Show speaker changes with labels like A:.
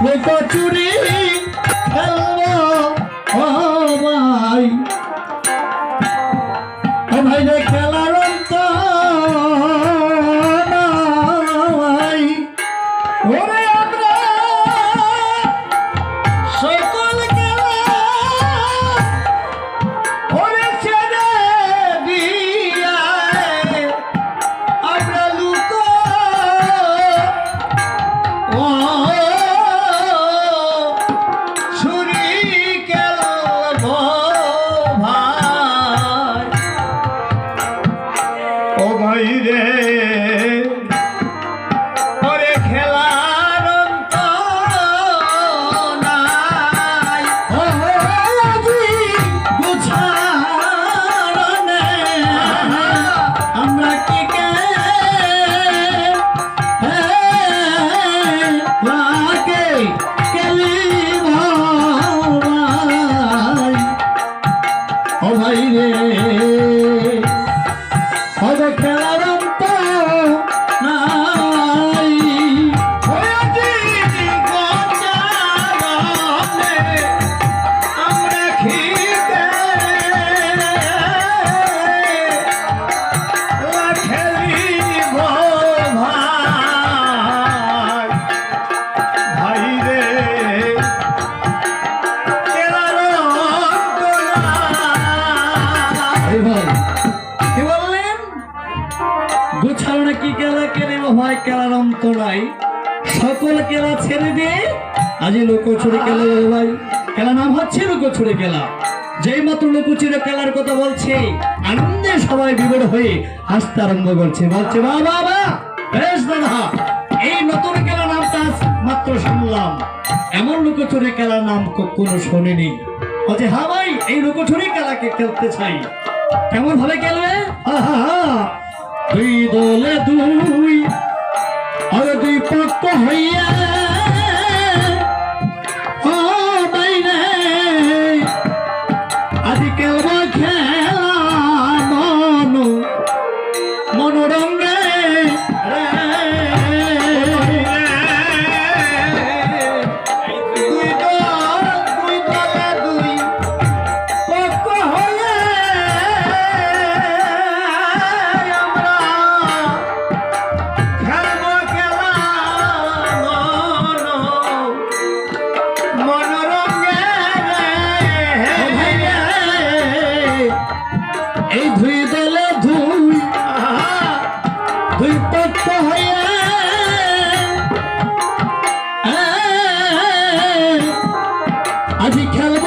A: লুকোচুরি খেলবো ও ভাই, ও ভাই রে খেলার অন্ত নাই। ওরে আমরা সকল খেলা ওরে ছেড়ে দিয়া আমরা লুকো ও ছুরি খেলবো ভাই, ও ভাই রে ওরে খেলার অন্ত নাই। ও আজি বুঝারনে আমরা কি কে লাগে খেলিব ভাই, ও ভাই রে ওরে খেলার অন্ত নাই। ওরে আজি গোচারনে আমরা খিদে খেলিব ভাই, ভাই রে খেলার অন্ত নাই। ভাই কি বললেন? গোছানো কি খেলা খেলিব ভাই, খেলার অন্ত নাই। সকল খেলা ছেড়ে দিয়ে আজ লুকোচুরি খেলা ভাই। খেলার নাম হচ্ছে লুকোচুরি খেলা। যেই মাত্র লুকোচুরি খেলার কথা বলছে আনন্দে সবাই বিভোর হয়ে হাসতে আরম্ভ করছে, বলছে বাহ বাহ বাহ, বেশ দাদা, এই নতুন খেলার নামটা আজ মাত্র শুনলাম, এমন লুকোচুরি খেলার নাম কখনো শোনেনি। বলছে হ্যাঁ ভাই, এই লুকোচুরি খেলাকে খেলতে চাই। কেমন ভাবে খেলবে? দুই দলে দুই আর দুই পক্ষ হইয়া ও বাইরে আদি খেলব খেলা মনোরঙ্গে দুই দলে দুই পক্ষ হইয়া আমরা খেলব খেলা মনোরঙ্গে। এই দুই দলে দুই পক্ষ হইয়া আজি খেলব